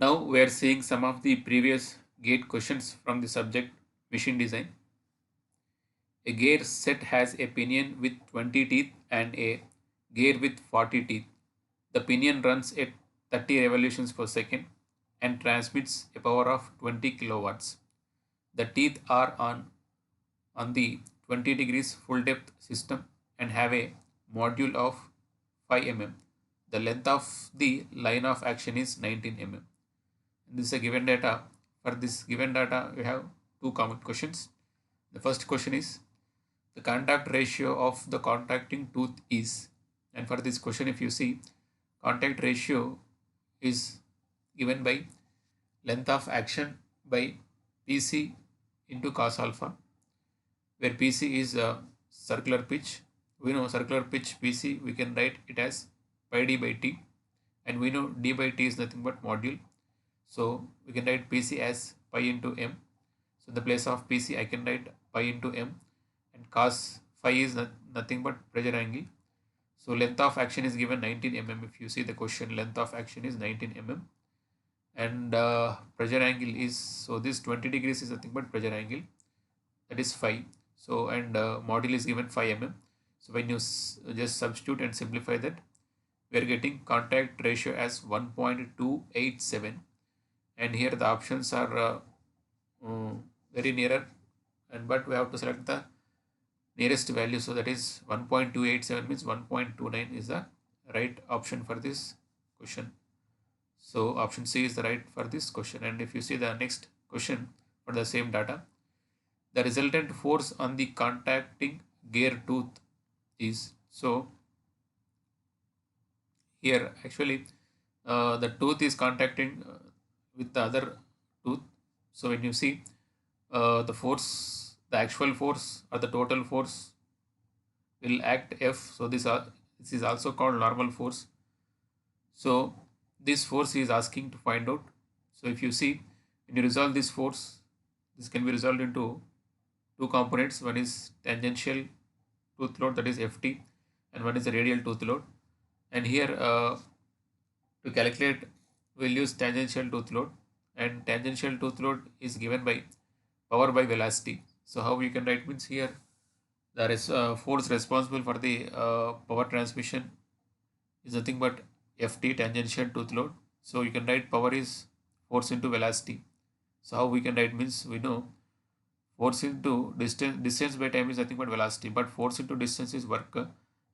Now we are seeing some of the previous gate questions from the subject machine design. A gear set has a pinion with 20 teeth and a gear with 40 teeth. The pinion runs at 30 revolutions per second and transmits a power of 20 kilowatts. The teeth are on the 20 degrees full depth system and have a module of 5 mm. The length of the line of action is 19 mm. This is a given data. For this given data, we have two common questions. The first question is the contact ratio of the contacting tooth is, and for this question, if you see, contact ratio is given by length of action by PC into cos alpha, where PC is a circular pitch. We know circular pitch PC, we can write it as pi d by t, and we know d by t is nothing but module. So we can write PC as pi into m. So in the place of PC, I can write pi into m, and cos phi is nothing but pressure angle. So length of action is given 19 mm. If you see the question, length of action is 19 mm, and pressure angle is, so this 20 degrees is nothing but pressure angle, that is phi. So and module is given 5 mm. So when you just substitute and simplify that, we are getting contact ratio as 1.287, and here the options are very nearer, and but we have to select the nearest value. So that is 1.287 means 1.29 is the right option for this question. So option C is the right for this question. And if you see the next question for the same data, the resultant force on the contacting gear tooth is, so here actually the tooth is contacting with the other tooth. So when you see the force, the actual force or the total force will act F. So this is also called normal force. So this force is asking to find out. So if you see, when you resolve this force, this can be resolved into two components. One is tangential tooth load, that is Ft, and one is the radial tooth load. And here to calculate, we'll use tangential tooth load, and tangential tooth load is given by power by velocity. So how you can write means, here the force responsible for the power transmission is nothing but Ft, tangential tooth load. So you can write power is force into velocity. So how we can write means, we know force into distance by time is nothing but velocity, but force into distance is work,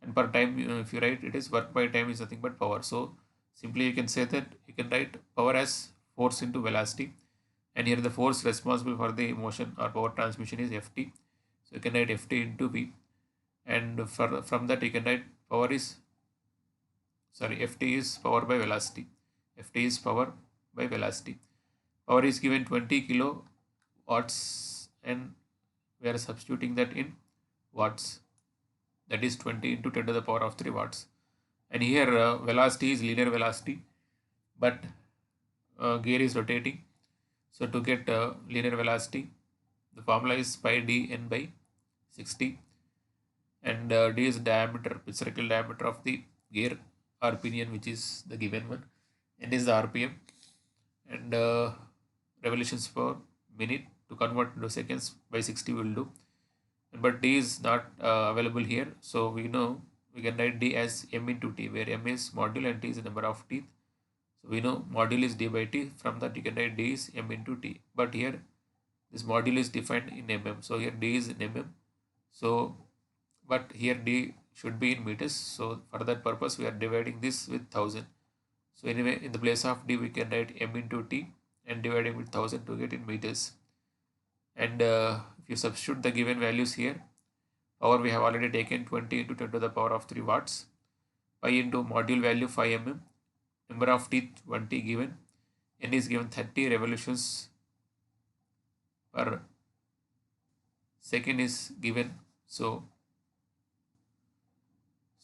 and per time, if you write, it is work by time is nothing but power. So simply you can say that you can write power as force into velocity, and here the force responsible for the motion or power transmission is Ft. So you can write Ft into V, and from that you can write power is, sorry, Ft is power by velocity. Ft is power by velocity. Power is given 20 kilowatts, and we are substituting that in watts. That is 20 into 10 to the power of 3 watts. And here velocity is linear velocity, but gear is rotating. So to get linear velocity, the formula is pi d n by 60, and d is diameter, circle diameter of the gear or pinion, which is the given one, n is the RPM, and revolutions per minute. To convert into seconds by 60 will do, but d is not available here, so we know we can write d as m into t, where m is module and t is the number of teeth. So we know module is d by t. From that you can write d is m into t, but here this module is defined in mm, so here d is in mm. So but here d should be in meters, so for that purpose we are dividing this with 1000. So anyway, in the place of d we can write m into t and dividing with 1000 to get in meters. And if you substitute the given values here, power we have already taken 20 into 10 to the power of 3 watts, pi into module value 5 mm, number of teeth 20 given, n is given 30 revolutions per second is given. So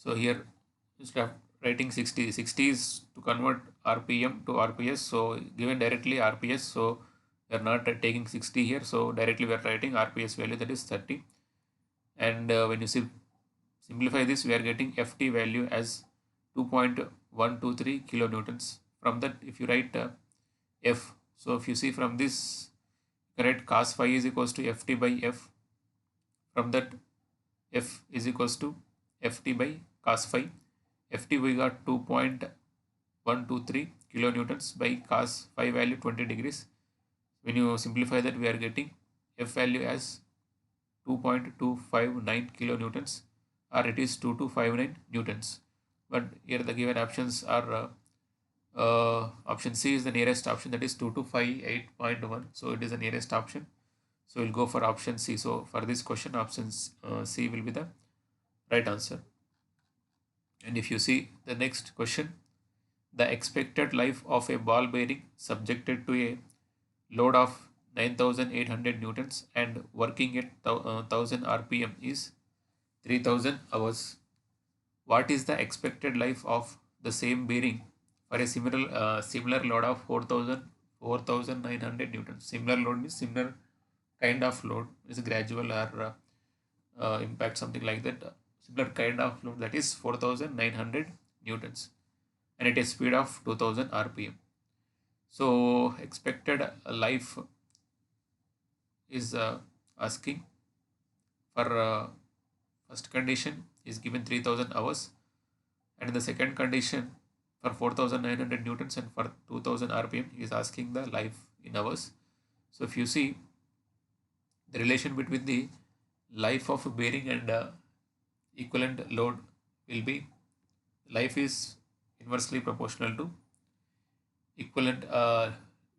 here instead of writing 60, 60 is to convert RPM to RPS. So given directly RPS, so we are not taking 60 here. So directly we are writing RPS value, that is 30. And when you simplify this, we are getting Ft value as 2.123 kilonewtons. From that, if you write F. So if you see from this, correct, cos phi is equals to Ft by F. From that, F is equals to Ft by cos phi. Ft we got 2.123 kilonewtons by cos phi value 20 degrees. When you simplify that, we are getting F value as 2.259 kilonewtons, or it is 2259 newtons. But here the given options are option C is the nearest option, that is 2258.1. So it is the nearest option. So we'll go for option C. So for this question, option C will be the right answer. And if you see the next question, the expected life of a ball bearing subjected to a load of 9800 newtons and working at 1000 rpm is 3000 hours. What is the expected life of the same bearing for a similar load of 4900 newtons? Similar load means similar kind of load, is gradual or impact, something like that. Similar kind of load, that is 4900 newtons, and at a speed of 2000 rpm. So expected life is asking for first condition is given 3000 hours, and in the second condition for 4900 newtons and for 2000 rpm is asking the life in hours. So if you see the relation between the life of a bearing and equivalent load will be, life is inversely proportional to equivalent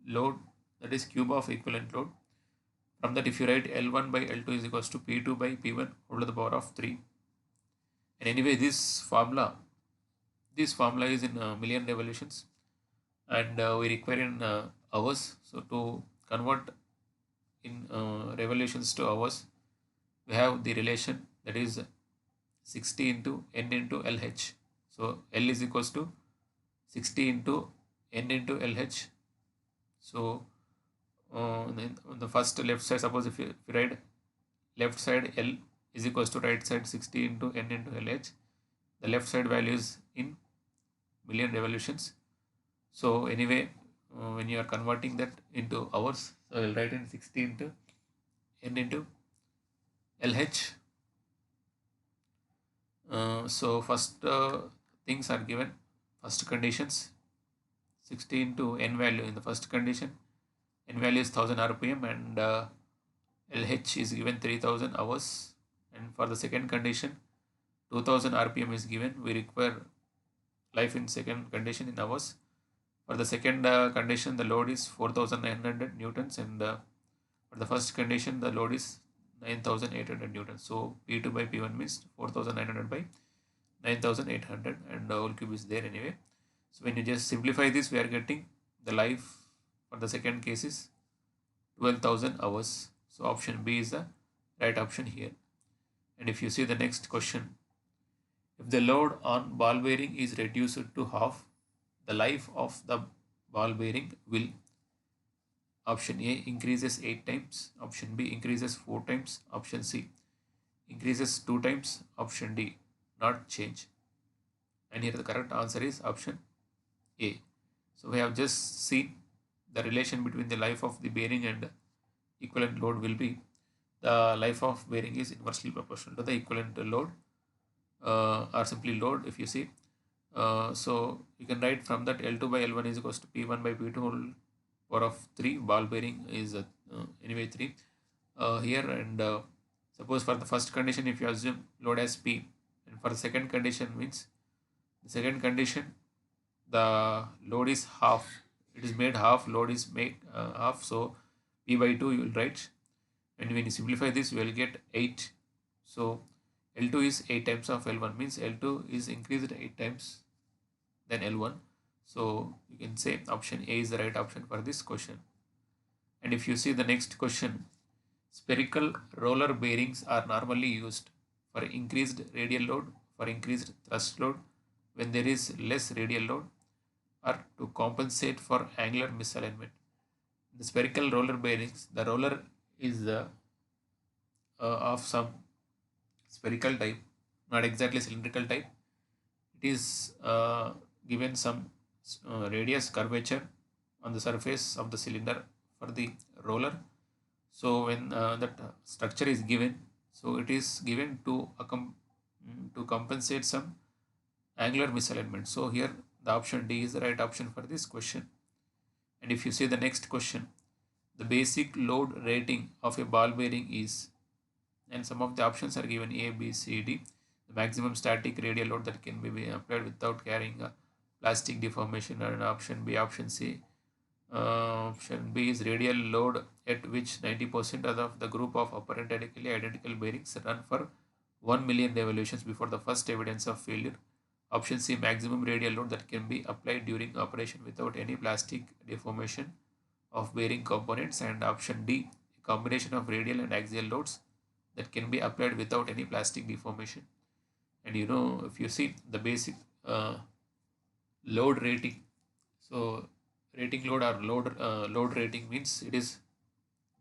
load, that is cube of equivalent load. From that, if you write L1 by L2 is equals to P2 by P1 whole to the power of 3. And anyway, this formula is in million revolutions, and we require in hours. So to convert in revolutions to hours, we have the relation, that is 60 into N into LH. So L is equals to 60 into N into LH. So then on the first left side, suppose if you write left side L is equals to right side 60 into N into LH, the left side value is in million revolutions. So anyway, when you are converting that into hours, so I will write in 60 into N into LH. So first things are given, first conditions, 60 into N value in the first condition, N value is 1000 rpm, and LH is given 3000 hours, and for the second condition 2000 rpm is given. We require life in second condition in hours. For the second condition, the load is 4900 newtons, and for the first condition the load is 9800 newtons. So P2 by P1 means 4900 by 9800, and the whole cube is there anyway. So when you just simplify this, we are getting the life for the second case is 12,000 hours. So option B is the right option here. And if you see the next question, if the load on ball bearing is reduced to half, the life of the ball bearing will, option A increases 8 times, option B increases 4 times, option C increases 2 times, option D not change. And here the correct answer is option A. So we have just seen the relation between the life of the bearing and equivalent load will be, the life of bearing is inversely proportional to the equivalent load, or simply load if you see. So you can write from that L2 by L1 is equals to P1 by P2 whole power of 3. Ball bearing is anyway 3 here, and suppose for the first condition, if you assume load as P, and for the second condition means, the second condition the load is half, it is made half, load is made half, so P by 2 you will write, and when you simplify this you will get 8. So L2 is 8 times of L1, means L2 is increased 8 times than L1. So you can say option A is the right option for this question. And if you see the next question, spherical roller bearings are normally used for increased radial load, for increased thrust load when there is less radial load, or to compensate for angular misalignment. The spherical roller bearings, the roller is of some spherical type, not exactly cylindrical type. It is given some radius curvature on the surface of the cylinder for the roller. So when that structure is given, so it is given to compensate some angular misalignment. So here the option D is the right option for this question. And if you see the next question, the basic load rating of a ball bearing is, and some of the options are given A, B, C, D. The maximum static radial load that can be applied without carrying a plastic deformation, and option B, option C. Option B is radial load at which 90% of the group of apparent identical bearings run for 1 million revolutions before the first evidence of failure. Option C, maximum radial load that can be applied during operation without any plastic deformation of bearing components. And option D, a combination of radial and axial loads that can be applied without any plastic deformation. And if you see the basic load rating, so rating load or load rating means it is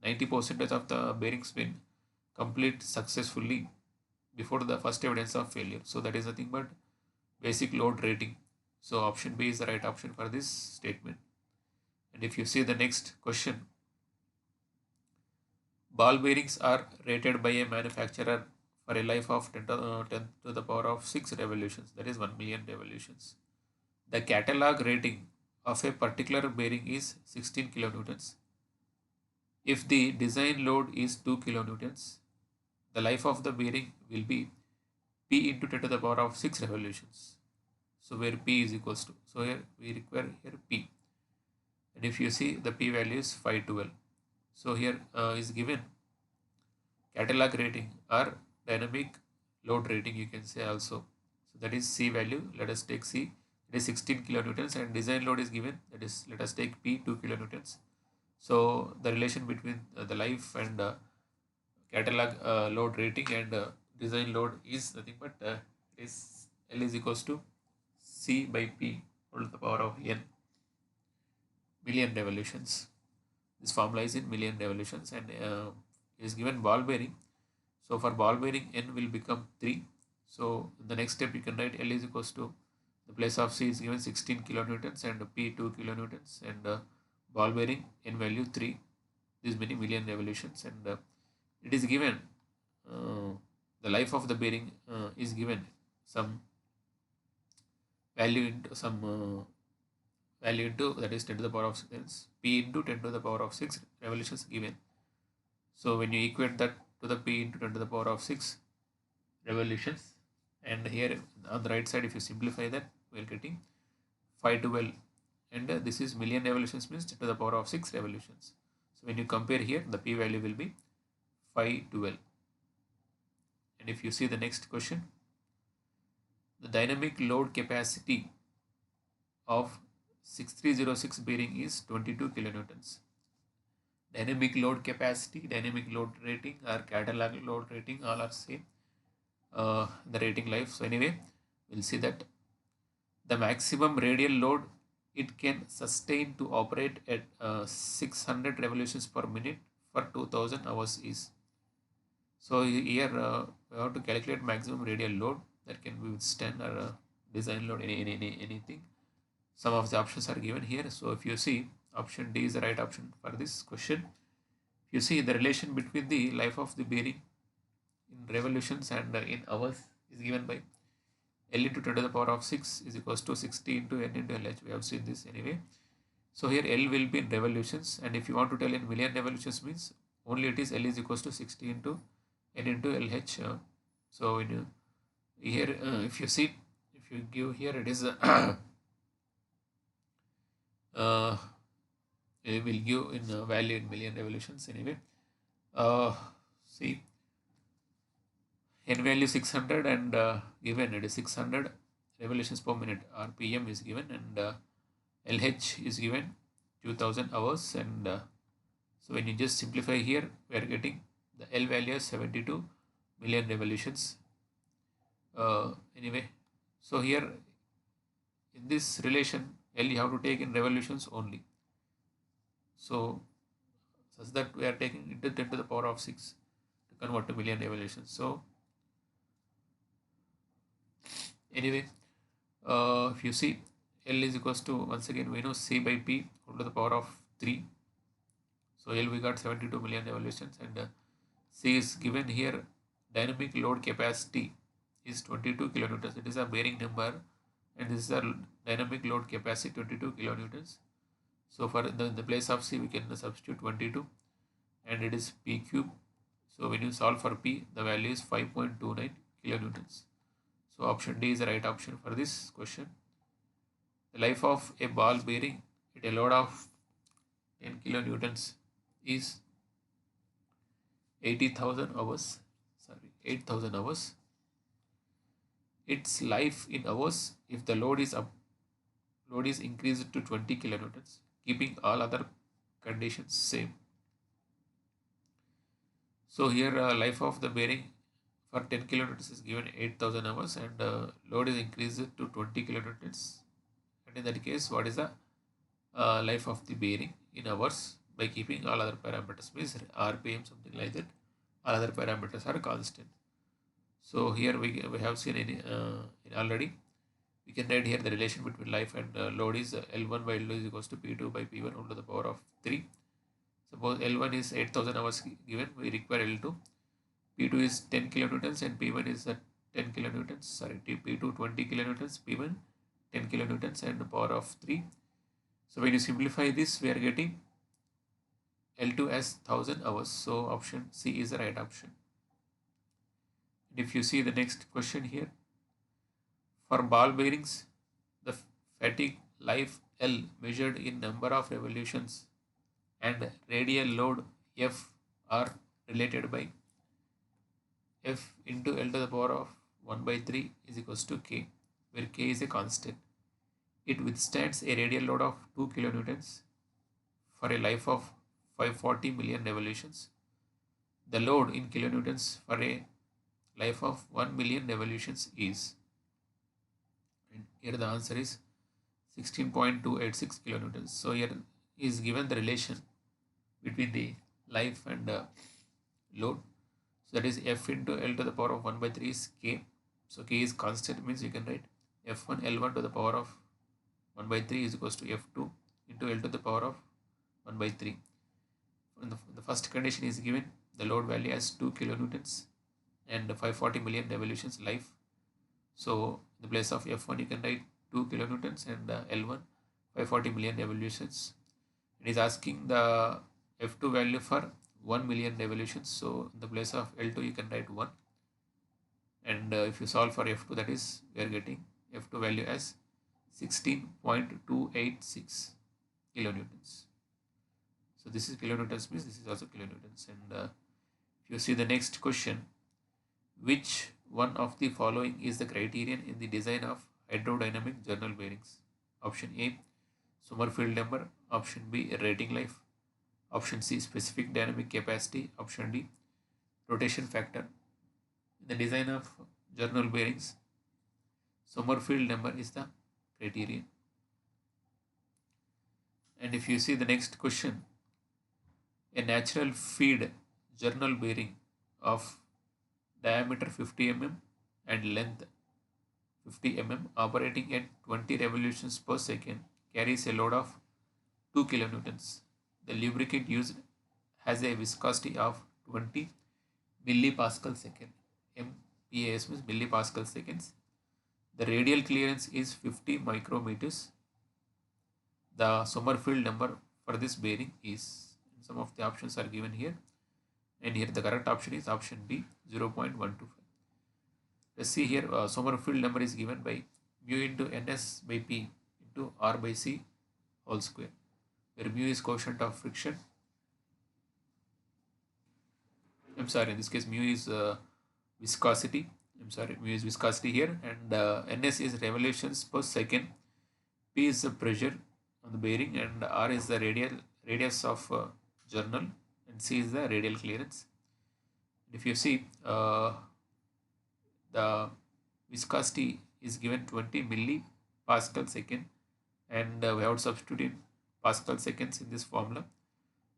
90% of the bearings been complete successfully before the first evidence of failure. So that is nothing but basic load rating. So option B is the right option for this statement. And if you see the next question, ball bearings are rated by a manufacturer for a life of 10 to the power of 6 revolutions, that is 1 million revolutions. The catalog rating of a particular bearing is 16 kilonewtons. If the design load is 2 kilonewtons, the life of the bearing will be P into 10 to the power of 6 revolutions. So where P is equals to, so here we require here P. And if you see the P value is 512. So here is given catalog rating or dynamic load rating, you can say also. So that is C value. Let us take C. It is 16 kilonewtons, and design load is given. That is, let us take P 2 kilonewtons. So the relation between the life and catalog load rating and design load is nothing but is L is equals to C by P whole to the power of N million revolutions. This formula is in million revolutions, and is given ball bearing. So for ball bearing, N will become 3. So in the next step you can write L is equals to, the place of C is given 16 kilonewtons and P 2 kilonewtons, and ball bearing N value 3. These many million revolutions, and it is given the life of the bearing is given some value into some value into, that is 10 to the power of 6, P into 10 to the power of 6 revolutions given. So when you equate that to the P into 10 to the power of 6 revolutions, and here on the right side if you simplify that, we are getting 512, and this is million revolutions means 10 to the power of 6 revolutions. So when you compare here, the P value will be 512. And if you see the next question, the dynamic load capacity of 6306 bearing is 22 kilonewtons. Dynamic load capacity, dynamic load rating, or catalog load rating, all are same. The rating life. So anyway, we'll see that the maximum radial load it can sustain to operate at 600 revolutions per minute for 2000 hours is. So here we have to calculate maximum radial load that can be withstand, or design load, anything. Some of the options are given here. So if you see, option D is the right option for this question. If you see the relation between the life of the bearing in revolutions and in hours is given by L into 10 to the power of 6 is equals to 60 into N into LH. We have seen this anyway. So here L will be in revolutions, and if you want to tell in million revolutions means only it is L is equals to 60 into N into LH. So when you here if you see, if you give here, it is it will give in value in million revolutions anyway. See, N value 600, and given it is 600 revolutions per minute, RPM is given, and LH is given 2000 hours, and so when you just simplify here, we are getting the L value is 72 million revolutions. Anyway, so here in this relation, L you have to take in revolutions only. So such that we are taking into 10 to the power of 6 to convert to million revolutions. So anyway, if you see L is equals to, once again we know C by P whole to the power of 3. So L we got 72 million revolutions, and C is given here. Dynamic load capacity is 22 kilonewtons. It is a bearing number, and this is a dynamic load capacity 22 kilonewtons. So for the place of C we can substitute 22, and it is P cube. So when you solve for P, the value is 5.29 kilonewtons. So option D is the right option for this question. The life of a ball bearing at a load of 10 kilonewtons is 80,000 hours. Sorry, 8,000 hours. Its life in hours if the load is increased to 20 kilonewtons, keeping all other conditions same. So here life of the bearing for 10 kilonewtons is given 8,000 hours, and load is increased to 20 kilonewtons. And in that case, what is the life of the bearing in hours by keeping all other parameters, means RPM, something like that. All other parameters are constant. So here we have seen in already. We can write here the relation between life and load is L1 by L2 is equals to P2 by P1 whole to the power of 3. Suppose L1 is 8,000 hours given, we require L2. P2 is 10 kilonewtons and P1 is 10 kilonewtons. Sorry, P2 20 kilonewtons, P1 10 kilonewtons and the power of 3. So when you simplify this, we are getting L2 as 1000 hours. So option C is the right option. And if you see the next question here, for ball bearings, the fatigue life L measured in number of revolutions and radial load F are related by F into L to the power of 1 by 3 is equals to K, where K is a constant. It withstands a radial load of 2 kilonewtons for a life of 540 million revolutions. The load in kilonewtons for a life of 1 million revolutions is, and here the answer is 16.286 kilonewtons. So here is given the relation between the life and load. So that is F into L to the power of 1 by 3 is K. So K is constant, means you can write F1 L1 to the power of 1 by 3 is equals to F2 into L to the power of 1 by 3. And the first condition is given the load value as 2 kilonewtons and 540 million revolutions life. So in the place of F1 you can write 2 kilonewtons and L1 540 million revolutions. It is asking the F2 value for 1 million revolutions. So in the place of L2 you can write 1, and if you solve for F2, that is we are getting F2 value as 16.286 kilonewtons. So this is kilonewtons, means this is also kilonewtons. And if you see the next question, which one of the following is the criterion in the design of hydrodynamic journal bearings? Option A, Sommerfeld number. Option B, rating life. Option C, specific dynamic capacity. Option D, rotation factor. In the design of journal bearings, Sommerfeld number is the criterion. And if you see the next question, a natural feed journal bearing of diameter 50 mm and length 50 mm operating at 20 revolutions per second carries a load of 2 kilonewtons. The lubricant used has a viscosity of 20 millipascal second. MPas means millipascal seconds. The radial clearance is 50 micrometers. The Sommerfeld number for this bearing is, some of the options are given here, and here the correct option is option B, 0.125. Let's see here, Sommerfeld number is given by mu into Ns by P into R by C whole square, where mu is coefficient of friction. I'm sorry, in this case mu is viscosity. I'm sorry, mu is viscosity here, and Ns is revolutions per second. P is the pressure on the bearing, and R is the radius of journal, and C is the radial clearance. If you see, the viscosity is given 20 millipascal second, and we have to substitute in pascal seconds in this formula.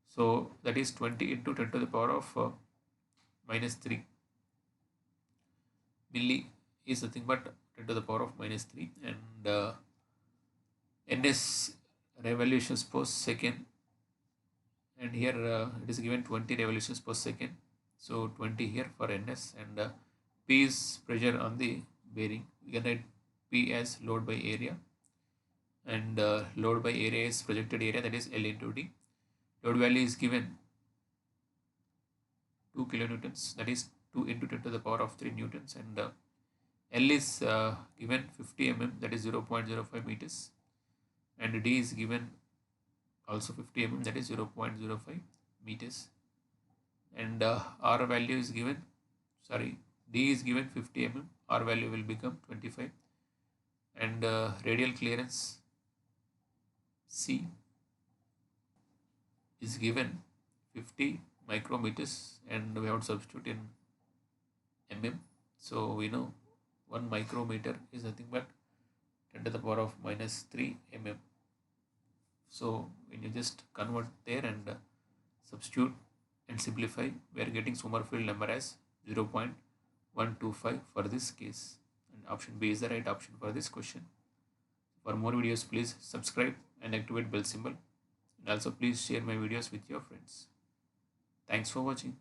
So that is 20 into 10 to the power of minus 3. Milli is nothing but 10 to the power of minus 3, and ns revolutions per second, and here it is given 20 revolutions per second. So 20 here for ns, and p is pressure on the bearing. We can write p as load by area, and load by area is projected area, that is L into D. Load value is given 2 kilonewtons, that is 2 into 10 to the power of 3 newtons, and L is given 50 mm, that is 0.05 meters, and D is given also 50 mm, that is 0.05 meters, and R value is given, sorry, D is given 50 mm, R value will become 25, and radial clearance C is given 50 micrometers, and we have to substitute in mm. So we know 1 micrometer is nothing but 10 to the power of minus 3 mm. So when you just convert there and substitute and simplify, we are getting Sommerfeld number as 0.125 for this case, and option B is the right option for this question. For more videos, please subscribe and activate bell symbol, and also please share my videos with your friends. Thanks for watching.